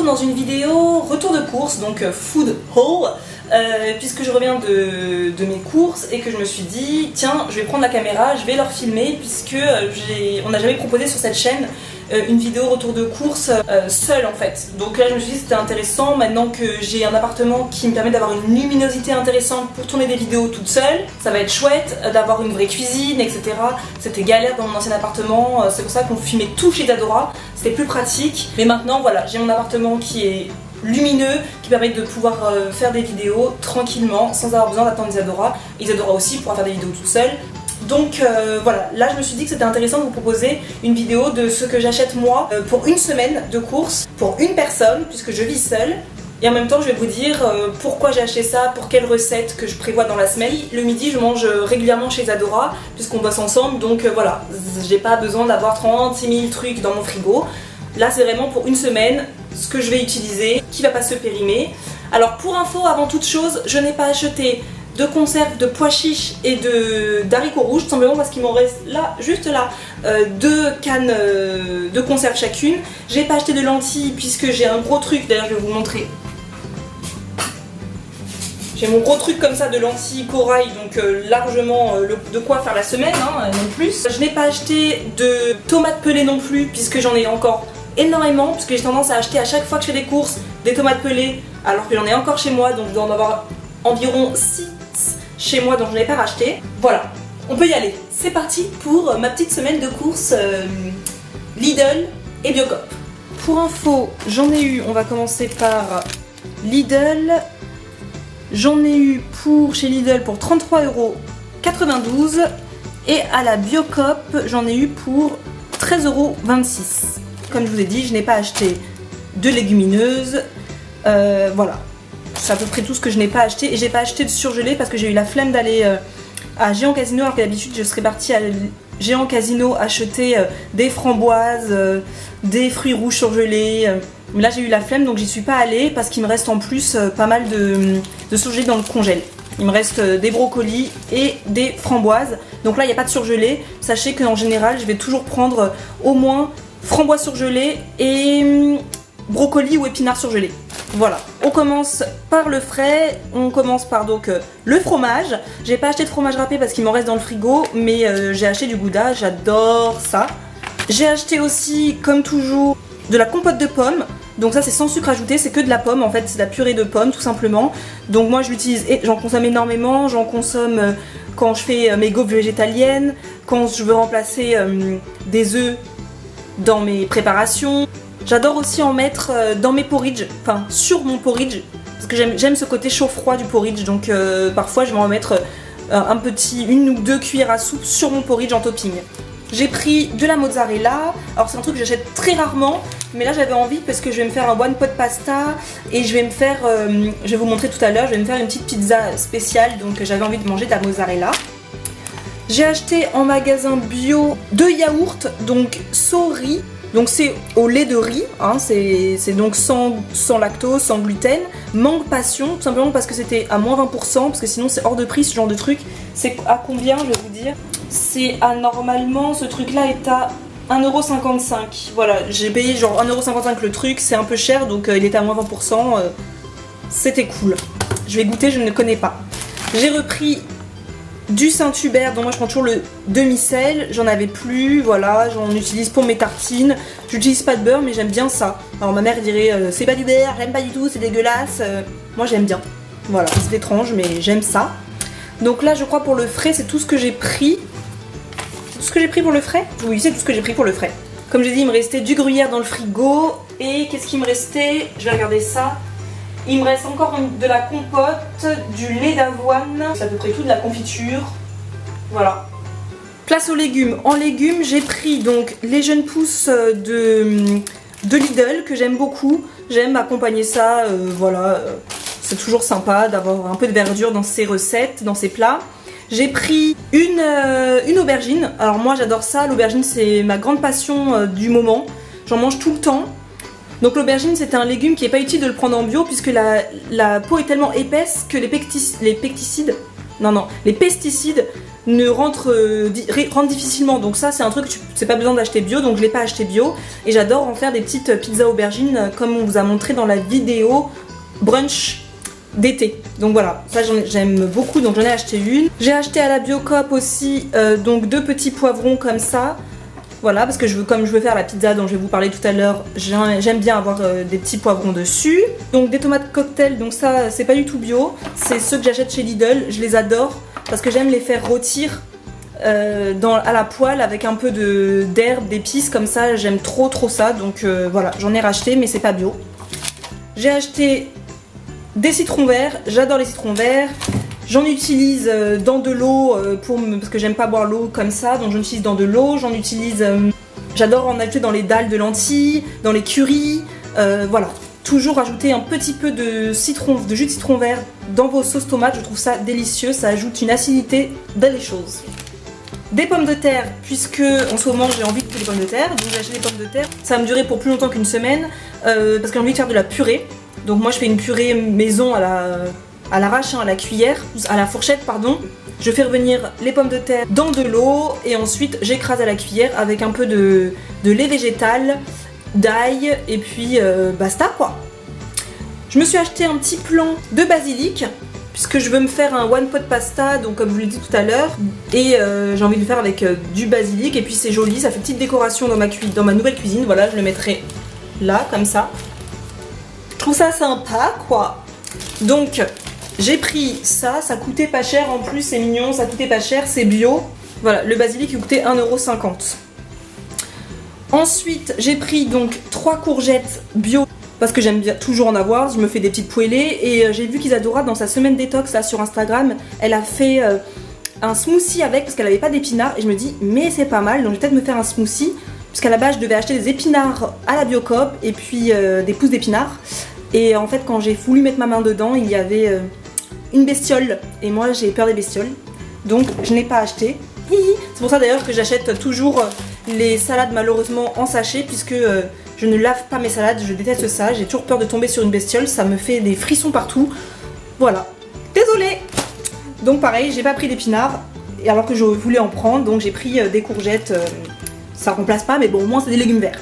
retrouve dans une vidéo retour de course, donc food haul, puisque je reviens de mes courses et que je me suis dit tiens, je vais prendre la caméra, je vais leur filmer, puisque on n'a jamais proposé sur cette chaîne une vidéo retour de course seule en fait. Donc là je me suis dit que c'était intéressant maintenant que j'ai un appartement qui me permet d'avoir une luminosité intéressante pour tourner des vidéos toute seule. Ça va être chouette d'avoir une vraie cuisine, etc. C'était galère dans mon ancien appartement, c'est pour ça qu'on filmait tout chez Isadora, c'était plus pratique. Mais maintenant voilà, j'ai mon appartement qui est lumineux, qui permet de pouvoir faire des vidéos tranquillement sans avoir besoin d'attendre Isadora. Isadora aussi pourra faire des vidéos toute seule. Donc voilà, là je me suis dit que c'était intéressant de vous proposer une vidéo de ce que j'achète moi pour une semaine de courses pour une personne, puisque je vis seule. Et en même temps je vais vous dire pourquoi j'ai acheté ça, pour quelles recettes que je prévois dans la semaine. Le midi je mange régulièrement chez Isadora, puisqu'on bosse ensemble, donc voilà, j'ai pas besoin d'avoir 36 000 trucs dans mon frigo. Là c'est vraiment pour une semaine, ce que je vais utiliser, qui va pas se périmer. Alors pour info, avant toute chose, je n'ai pas acheté de conserve de pois chiches et d'haricots rouges, tout simplement parce qu'il m'en reste là, juste là, 2 cannes de conserve chacune. J'ai pas acheté de lentilles puisque j'ai un gros truc, d'ailleurs je vais vous montrer. J'ai mon gros truc comme ça de lentilles corail, donc largement de quoi faire la semaine, hein, non plus. Je n'ai pas acheté de tomates pelées non plus, puisque j'en ai encore énormément, puisque j'ai tendance à acheter à chaque fois que je fais des courses des tomates pelées, alors que j'en ai encore chez moi, donc je dois en avoir environ 6 chez moi, donc je n'ai pas racheté. Voilà, on peut y aller. C'est parti pour ma petite semaine de courses Lidl et Biocoop. Pour info, j'en ai eu, on va commencer par Lidl. J'en ai eu chez Lidl pour 33,92 € et à la Biocoop, j'en ai eu pour 13,26 €. Comme je vous ai dit, je n'ai pas acheté de légumineuses. Voilà. C'est à peu près tout ce que je n'ai pas acheté, et j'ai pas acheté de surgelé parce que j'ai eu la flemme d'aller à Géant Casino, alors que d'habitude je serais partie à Géant Casino acheter des framboises, des fruits rouges surgelés. Mais là j'ai eu la flemme, donc j'y suis pas allée parce qu'il me reste en plus pas mal de surgelés dans le congèle. Il me reste des brocolis et des framboises, donc là il n'y a pas de surgelé. Sachez qu'en général je vais toujours prendre au moins framboises surgelées et brocoli ou épinards surgelés. Voilà, on commence par le frais, on commence par donc le fromage. J'ai pas acheté de fromage râpé parce qu'il m'en reste dans le frigo, mais j'ai acheté du Gouda, j'adore ça. J'ai acheté aussi, comme toujours, de la compote de pommes. Donc ça c'est sans sucre ajouté, c'est que de la pomme en fait, c'est de la purée de pommes tout simplement. Donc moi je l'utilise et j'en consomme énormément, j'en consomme quand je fais mes gaufres végétaliennes, quand je veux remplacer des œufs dans mes préparations. J'adore aussi en mettre dans mes porridge, enfin sur mon porridge, parce que j'aime ce côté chaud-froid du porridge, donc parfois je vais en mettre une ou deux cuillères à soupe sur mon porridge en topping. J'ai pris de la mozzarella, alors c'est un truc que j'achète très rarement, mais là j'avais envie parce que je vais me faire un one pot pasta et je vais me faire, je vais vous montrer tout à l'heure, je vais me faire une petite pizza spéciale, donc j'avais envie de manger de la mozzarella. J'ai acheté en magasin bio 2 yaourts, donc So-Ri. Donc c'est au lait de riz, hein, c'est donc sans lactose, sans gluten. Mangue passion, tout simplement parce que c'était à moins 20%, parce que sinon c'est hors de prix ce genre de truc. C'est à combien, je vais vous dire? C'est à normalement, ce truc là est à 1,55 €. Voilà, j'ai payé genre 1,55 € le truc, c'est un peu cher, donc il était à moins 20%. C'était cool. Je vais goûter, je ne connais pas. J'ai repris du Saint-Hubert, donc moi je prends toujours le demi-sel, j'en avais plus, voilà, j'en utilise pour mes tartines. J'utilise pas de beurre mais j'aime bien ça. Alors ma mère dirait c'est pas du beurre, j'aime pas du tout, c'est dégueulasse. Moi j'aime bien. Voilà, c'est étrange mais j'aime ça. Donc là je crois pour le frais c'est tout ce que j'ai pris. C'est tout ce que j'ai pris pour le frais? Oui, c'est tout ce que j'ai pris pour le frais. Comme j'ai dit, il me restait du gruyère dans le frigo. Et qu'est-ce qu'il me restait? Je vais regarder ça. Il me reste encore de la compote, du lait d'avoine, c'est à peu près tout, de la confiture. Voilà. Place aux légumes. En légumes, j'ai pris donc les jeunes pousses de Lidl que j'aime beaucoup. J'aime accompagner ça, voilà. C'est toujours sympa d'avoir un peu de verdure dans ses recettes, dans ses plats. J'ai pris une aubergine. Alors moi j'adore ça, l'aubergine c'est ma grande passion du moment. J'en mange tout le temps. Donc l'aubergine c'est un légume qui n'est pas utile de le prendre en bio puisque la peau est tellement épaisse que les pesticides non, les pesticides ne rentrent difficilement, donc ça c'est un truc, c'est pas besoin d'acheter bio, donc je l'ai pas acheté bio. Et j'adore en faire des petites pizzas aubergines comme on vous a montré dans la vidéo brunch d'été. Donc voilà, ça j'aime beaucoup, donc j'en ai acheté une. J'ai acheté à la Biocoop aussi donc 2 petits poivrons comme ça. Voilà, parce que comme je veux faire la pizza dont je vais vous parler tout à l'heure, j'aime bien avoir des petits poivrons dessus. Donc des tomates cocktail, donc ça c'est pas du tout bio, c'est ceux que j'achète chez Lidl, je les adore parce que j'aime les faire rôtir à la poêle avec un peu d'herbe, d'épices comme ça, j'aime trop ça, donc voilà, j'en ai racheté mais c'est pas bio. J'ai acheté des citrons verts, j'adore les citrons verts. J'en utilise dans de l'eau parce que j'aime pas boire l'eau comme ça, donc j'en utilise dans de l'eau. J'en utilise, j'adore en ajouter dans les dalles de lentilles, dans les currys, voilà. Toujours ajouter un petit peu de jus de citron vert dans vos sauces tomates, je trouve ça délicieux, ça ajoute une acidité dans les choses. Des pommes de terre, puisque en ce moment j'ai envie de couper des pommes de terre, donc j'ai acheté des pommes de terre. Ça va me durer pour plus longtemps qu'une semaine, parce que j'ai envie de faire de la purée. Donc moi je fais une purée maison à l'arrache, à la cuillère, à la fourchette pardon. Je fais revenir les pommes de terre dans de l'eau et ensuite j'écrase à la cuillère avec un peu de lait végétal, d'ail et puis basta quoi. Je me suis acheté un petit plan de basilic puisque je veux me faire un one pot pasta, donc comme je vous l'ai dit tout à l'heure, et j'ai envie de le faire avec du basilic et puis c'est joli, ça fait petite décoration dans ma nouvelle cuisine. Voilà, je le mettrai là comme ça. Je trouve ça sympa quoi. Donc j'ai pris ça, ça coûtait pas cher en plus, c'est mignon, ça coûtait pas cher, c'est bio. Voilà, le basilic il coûtait 1,50 €. Ensuite, j'ai pris donc 3 courgettes bio parce que j'aime bien toujours en avoir, je me fais des petites poêlées et j'ai vu qu'Isadora dans sa semaine détox là sur Instagram, elle a fait un smoothie avec parce qu'elle avait pas d'épinards et je me dis mais c'est pas mal, donc je vais peut-être me faire un smoothie parce qu'à la base je devais acheter des épinards à la Biocoop et puis des pousses d'épinards et en fait quand j'ai voulu mettre ma main dedans il y avait une bestiole et moi j'ai peur des bestioles donc je n'ai pas acheté. C'est pour ça d'ailleurs que j'achète toujours les salades malheureusement en sachet puisque je ne lave pas mes salades, je déteste ça, j'ai toujours peur de tomber sur une bestiole, ça me fait des frissons partout. Voilà, désolée. Donc pareil, j'ai pas pris d'épinards alors que je voulais en prendre, donc j'ai pris des courgettes, ça remplace pas mais bon au moins c'est des légumes verts.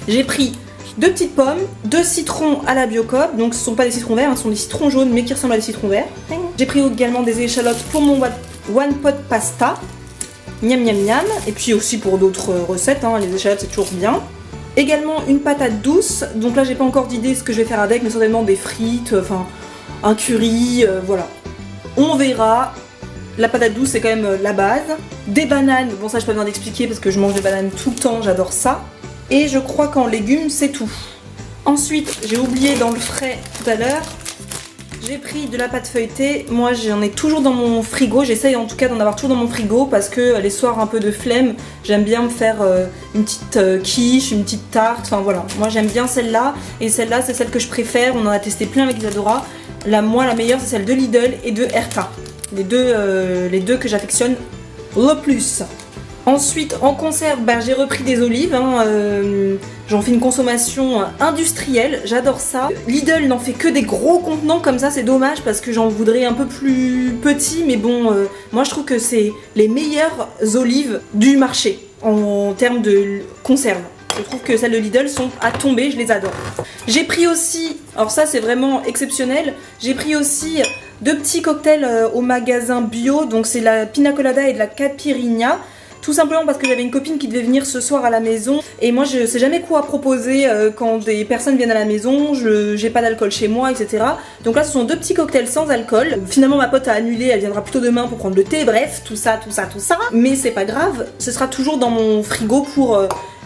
J'ai pris 2 petites pommes, 2 citrons à la Biocoop, donc ce sont pas des citrons verts, ce sont des citrons jaunes mais qui ressemblent à des citrons verts. J'ai pris également des échalotes pour mon one pot pasta, miam miam miam, et puis aussi pour d'autres recettes, les échalotes c'est toujours bien. Également une patate douce, donc là j'ai pas encore d'idée ce que je vais faire avec, mais certainement des frites, enfin un curry, voilà. On verra. La patate douce c'est quand même la base. Des bananes, bon ça j'ai pas besoin d'expliquer parce que je mange des bananes tout le temps, j'adore ça. Et je crois qu'en légumes, c'est tout. Ensuite, j'ai oublié dans le frais tout à l'heure, j'ai pris de la pâte feuilletée. Moi, j'en ai toujours dans mon frigo. J'essaye en tout cas d'en avoir toujours dans mon frigo parce que les soirs un peu de flemme, j'aime bien me faire une petite quiche, une petite tarte. Enfin voilà, moi j'aime bien celle-là. Et celle-là, c'est celle que je préfère. On en a testé plein avec Isadora. Moi, la meilleure, c'est celle de Lidl et de RK. Les deux que j'affectionne le plus. Ensuite, en conserve, j'ai repris des olives, j'en fais une consommation industrielle, j'adore ça. Lidl n'en fait que des gros contenants comme ça, c'est dommage parce que j'en voudrais un peu plus petit, mais bon, moi je trouve que c'est les meilleures olives du marché en termes de conserve. Je trouve que celles de Lidl sont à tomber, je les adore. J'ai pris aussi, alors ça c'est vraiment exceptionnel, j'ai pris aussi 2 petits cocktails au magasin bio, donc c'est la pina colada et de la caipirinha. Tout simplement parce que j'avais une copine qui devait venir ce soir à la maison et moi je sais jamais quoi proposer quand des personnes viennent à la maison, j'ai pas d'alcool chez moi, etc. Donc là ce sont 2 petits cocktails sans alcool. Finalement ma pote a annulé, elle viendra plutôt demain pour prendre le thé, bref, tout ça. Mais c'est pas grave, ce sera toujours dans mon frigo pour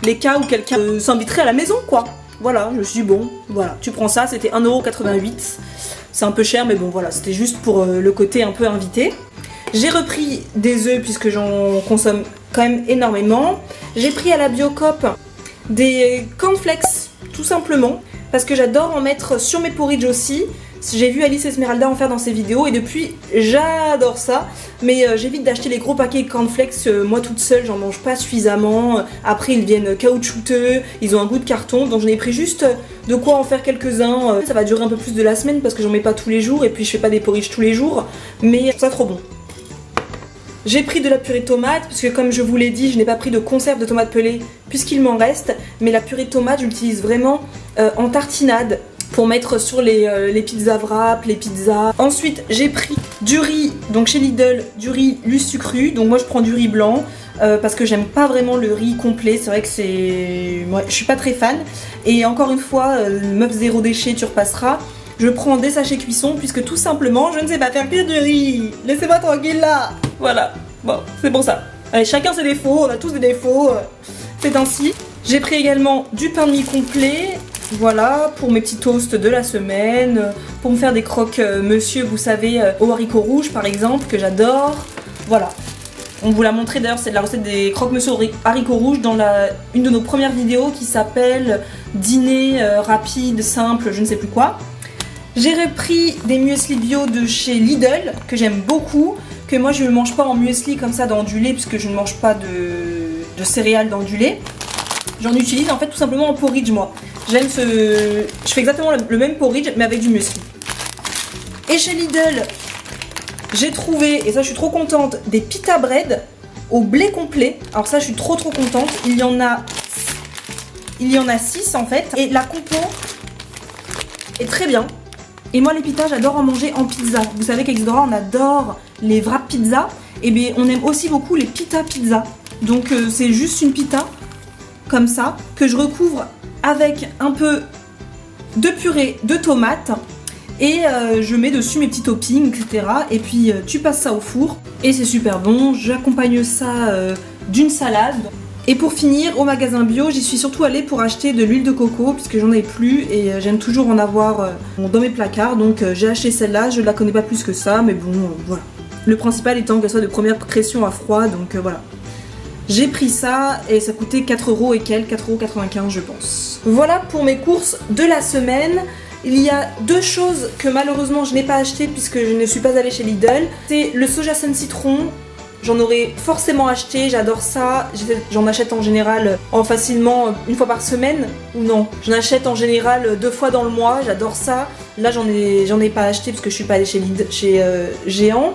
les cas où quelqu'un s'inviterait à la maison quoi. Voilà, je me suis dit bon, voilà, tu prends ça, c'était 1,88 €. C'est un peu cher mais bon voilà, c'était juste pour le côté un peu invité. J'ai repris des œufs puisque j'en consomme quand même énormément. J'ai pris à la Biocoop des cornflakes tout simplement parce que j'adore en mettre sur mes porridge aussi. J'ai vu Alice Esmeralda en faire dans ses vidéos et depuis j'adore ça. Mais j'évite d'acheter les gros paquets de cornflakes, moi toute seule j'en mange pas suffisamment. Après ils viennent caoutchouteux, ils ont un goût de carton, donc j'en ai pris juste de quoi en faire quelques-uns. Ça va durer un peu plus de la semaine parce que j'en mets pas tous les jours et puis je fais pas des porridge tous les jours. Mais je trouve ça trop bon. J'ai pris de la purée de tomates, parce que comme je vous l'ai dit, je n'ai pas pris de conserve de tomates pelées puisqu'il m'en reste. Mais la purée de tomates, je l'utilise vraiment en tartinade pour mettre sur les pizzas wrap, les pizzas. Ensuite, j'ai pris du riz, donc chez Lidl, du riz Lustucru. Donc moi, je prends du riz blanc parce que j'aime pas vraiment le riz complet. C'est vrai que c'est... Ouais, je suis pas très fan. Et encore une fois, meuf zéro déchet, tu repasseras. Je prends des sachets cuisson puisque tout simplement je ne sais pas faire cuire du riz. Laissez-moi tranquille là. Voilà, bon c'est pour ça. Allez, chacun ses défauts, on a tous des défauts. C'est ainsi. J'ai pris également du pain de mie complet. Voilà, pour mes petits toasts de la semaine. Pour me faire des croques monsieur, vous savez, aux haricots rouges par exemple, que j'adore. Voilà. On vous l'a montré d'ailleurs, c'est de la recette des croque-monsieur aux haricots rouges dans une de nos premières vidéos qui s'appelle dîner rapide, simple, je ne sais plus quoi. J'ai repris des muesli bio de chez Lidl, que j'aime beaucoup, que moi je ne mange pas en muesli comme ça dans du lait, puisque je ne mange pas de céréales dans du lait. J'en utilise en fait tout simplement en porridge moi. J'aime je fais exactement le même porridge, mais avec du muesli. Et chez Lidl, j'ai trouvé, et ça je suis trop contente, des pita bread au blé complet. Alors ça je suis trop contente, il y en a 6 en fait, et la compo est très bien. Et moi les pitas j'adore en manger en pizza. Vous savez qu'avec Isidora on adore les wrap pizza. Et bien on aime aussi beaucoup les pita pizza. Donc c'est juste une pita comme ça que je recouvre avec un peu de purée de tomates. Et je mets dessus mes petits toppings, etc. Et puis tu passes ça au four. Et c'est super bon. J'accompagne ça d'une salade. Et pour finir, au magasin bio, j'y suis surtout allée pour acheter de l'huile de coco puisque j'en ai plus et j'aime toujours en avoir dans mes placards. Donc j'ai acheté celle-là, je la connais pas plus que ça, mais bon, voilà. Le principal étant qu'elle soit de première pression à froid, donc voilà. J'ai pris ça et ça coûtait 4 € et quelques, 4,95 € je pense. Voilà pour mes courses de la semaine. Il y a deux choses que malheureusement je n'ai pas achetées puisque je ne suis pas allée chez Lidl. C'est le soja sun citron. J'en aurais forcément acheté, j'adore ça. J'en achète en général facilement une fois par semaine. Ou non, j'en achète en général 2 fois dans le mois, j'adore ça. Là j'en ai pas acheté parce que je suis pas allée chez Géant.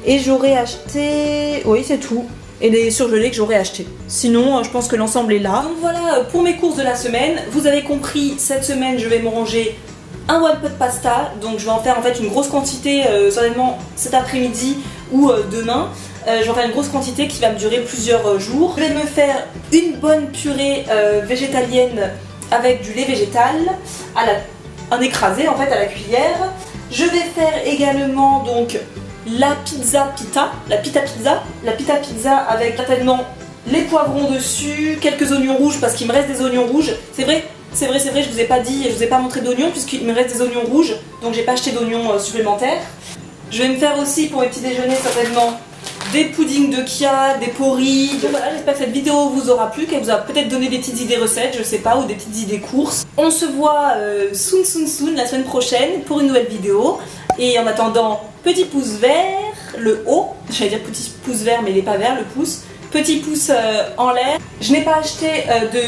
Et j'aurais acheté... Oui c'est tout. Et les surgelés que j'aurais acheté. Sinon je pense que l'ensemble est là. Donc voilà pour mes courses de la semaine. Vous avez compris, cette semaine je vais me ranger un one pot pasta. Donc je vais en faire en fait une grosse quantité certainement cet après-midi ou demain. J'en fais une grosse quantité qui va me durer plusieurs jours. Je vais me faire une bonne purée végétalienne avec du lait végétal, un écrasé en fait à la cuillère. Je vais faire également donc la pita pizza avec certainement les poivrons dessus, quelques oignons rouges parce qu'il me reste des oignons rouges. C'est vrai, je vous ai pas dit, je vous ai pas montré d'oignons puisqu'il me reste des oignons rouges, donc j'ai pas acheté d'oignons supplémentaires. Je vais me faire aussi pour mes petits déjeuners certainement des puddings de Kia, des porridge. Donc voilà, j'espère que cette vidéo vous aura plu, qu'elle vous a peut-être donné des petites idées recettes, je sais pas, ou des petites idées courses. On se voit soon la semaine prochaine pour une nouvelle vidéo. Et en attendant, petit pouce vert, le haut, j'allais dire petit pouce vert mais il n'est pas vert le pouce. Petit pouce en l'air. Je n'ai pas acheté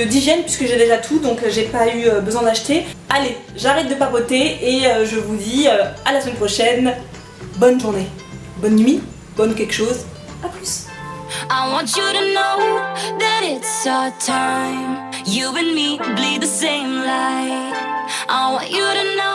d'hygiène puisque j'ai déjà tout, donc j'ai pas eu besoin d'acheter. Allez, j'arrête de papoter et je vous dis à la semaine prochaine. Bonne journée, bonne nuit, bonne quelque chose. À plus. I want you to know that it's our time. You and me bleed the same light. I want you to know